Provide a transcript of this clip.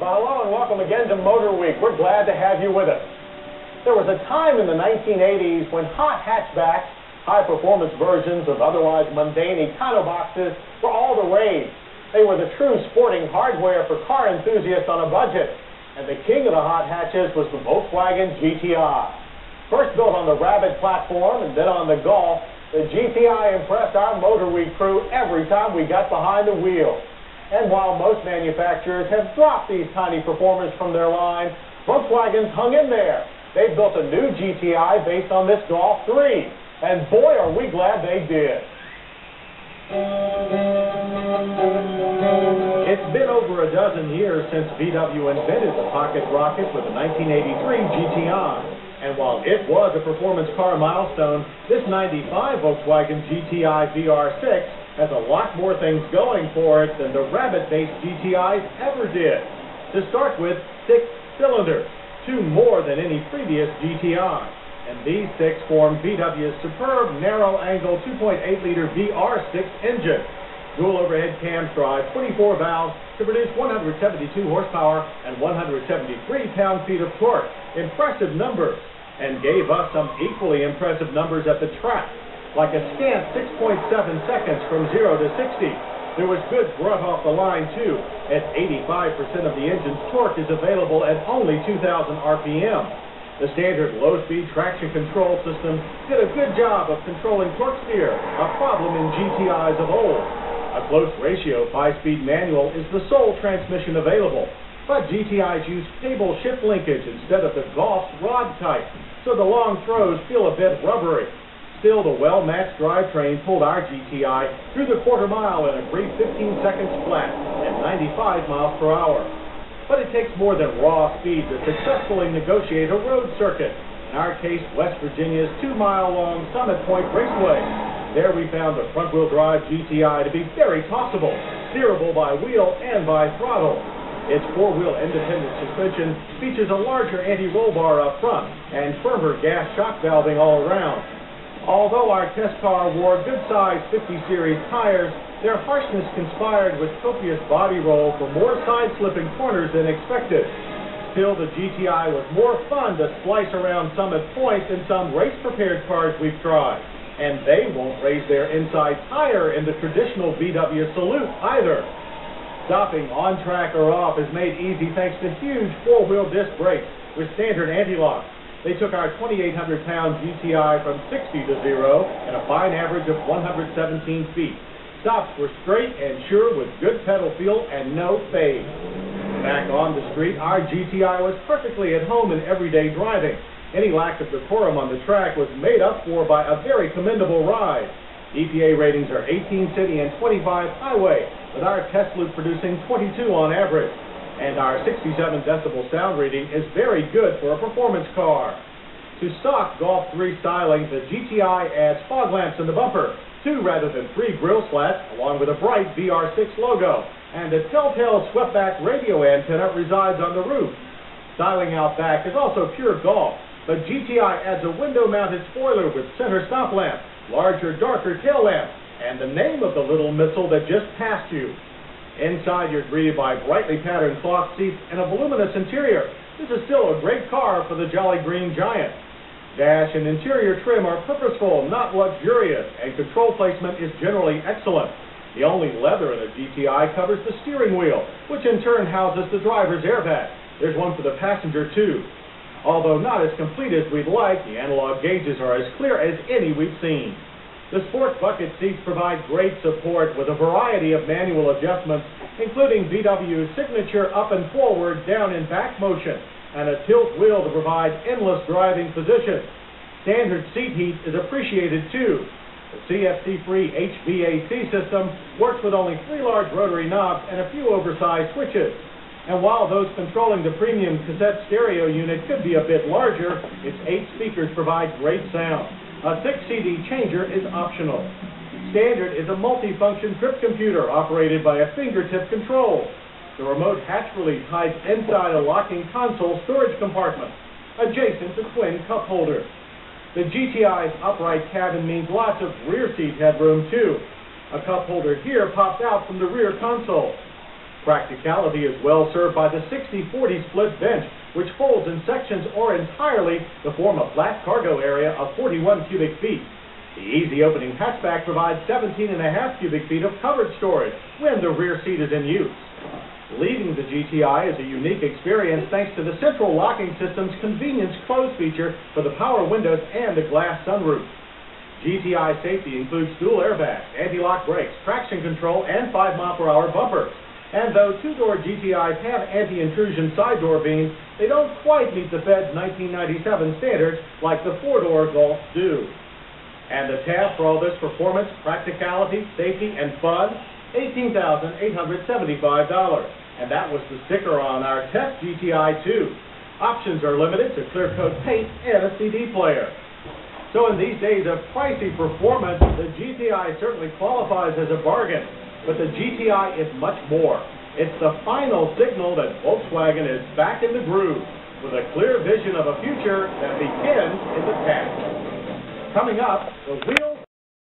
Well, hello and welcome again to Motor Week. We're glad to have you with us. There was a time in the 1980s when hot hatchbacks, high-performance versions of otherwise mundane econo boxes were all the rage. They were the true sporting hardware for car enthusiasts on a budget. And the king of the hot hatches was the Volkswagen GTI. First built on the Rabbit platform and then on the Golf, the GTI impressed our Motor Week crew every time we got behind the wheel. And while most manufacturers have dropped these tiny performers from their line, Volkswagen's hung in there. They've built a new GTI based on this Golf 3. And boy, are we glad they did. It's been over a dozen years since VW invented the pocket rocket with the 1983 GTI. And while it was a performance car milestone, this 95 Volkswagen GTI VR6 has a lot more things going for it than the Rabbit-based GTIs ever did. To start with, 6 cylinders, 2 more than any previous GTI. And these 6 form VW's superb narrow-angle 2.8-liter VR6 engine. Dual overhead cams drive 24 valves to produce 172 horsepower and 173 pound-feet of torque. Impressive numbers, and gave us some equally impressive numbers at the track. Like a scant 6.7 seconds from 0 to 60. There was good grunt off the line, too, as 85% of the engine's torque is available at only 2,000 RPM. The standard low-speed traction control system did a good job of controlling torque steer, a problem in GTIs of old. A close ratio 5-speed manual is the sole transmission available, but GTIs use stable shift linkage instead of the Golf's rod type, so the long throws feel a bit rubbery. Still, the well-matched drivetrain pulled our GTI through the quarter mile in a brief 15 seconds flat at 95 miles per hour. But it takes more than raw speed to successfully negotiate a road circuit. In our case, West Virginia's 2-mile-long Summit Point Raceway. There we found the front-wheel drive GTI to be very tossable, steerable by wheel and by throttle. Its 4-wheel independent suspension features a larger anti-roll bar up front and firmer gas shock valving all around. Although our test car wore good-sized 50 series tires, their harshness conspired with copious body roll for more side-slipping corners than expected. Still, the GTI was more fun to slice around Summit Point than some race-prepared cars we've tried. And they won't raise their inside tire in the traditional VW Salute either. Stopping on track or off is made easy thanks to huge 4-wheel disc brakes with standard anti-lock. They took our 2,800-pound GTI from 60 to 0 and a fine average of 117 feet. Stops were straight and sure with good pedal feel and no fade. Back on the street, our GTI was perfectly at home in everyday driving. Any lack of decorum on the track was made up for by a very commendable ride. EPA ratings are 18 city and 25 highway, with our test loop producing 22 on average. And our 67 decibel sound reading is very good for a performance car. To stock Golf 3 styling, the GTI adds fog lamps in the bumper, 2 rather than 3 grille slats, along with a bright VR6 logo, and a telltale swept-back radio antenna resides on the roof. Styling out back is also pure Golf, but GTI adds a window-mounted spoiler with center stop lamp, larger, darker tail lamp, and the name of the little missile that just passed you. Inside, you're greeted by brightly patterned cloth seats and a voluminous interior. This is still a great car for the Jolly Green Giant. Dash and interior trim are purposeful, not luxurious, and control placement is generally excellent. The only leather in a GTI covers the steering wheel, which in turn houses the driver's airbag. There's one for the passenger, too. Although not as complete as we'd like, the analog gauges are as clear as any we've seen. The sport bucket seats provide great support with a variety of manual adjustments, including VW's signature up and forward, down and back motion, and a tilt wheel to provide endless driving position. Standard seat heat is appreciated too. The CFC-free HVAC system works with only 3 large rotary knobs and a few oversized switches. And while those controlling the premium cassette stereo unit could be a bit larger, its 8 speakers provide great sound. A 6-CD changer is optional. Standard is a multi-function trip computer operated by a fingertip control. The remote hatch release hides inside a locking console storage compartment, adjacent to twin cup holders. The GTI's upright cabin means lots of rear seat headroom too. A cup holder here pops out from the rear console. Practicality is well served by the 60/40 split bench, which folds in sections or entirely to form a flat cargo area of 41 cubic feet. The easy opening hatchback provides 17.5 cubic feet of covered storage when the rear seat is in use. Leading the GTI is a unique experience thanks to the central locking system's convenience close feature for the power windows and the glass sunroof. GTI safety includes dual airbags, anti-lock brakes, traction control, and 5-mile-per-hour bumpers. And though two-door GTIs have anti-intrusion side door beams, they don't quite meet the Fed's 1997 standards like the four-door Golf do. And the tab for all this performance, practicality, safety, and fun, $18,875. And that was the sticker on our test GTI 2. Options are limited to clear coat paint and a CD player. So in these days of pricey performance, the GTI certainly qualifies as a bargain. But the GTI is much more. It's the final signal that Volkswagen is back in the groove with a clear vision of a future that begins in the past. Coming up, the wheels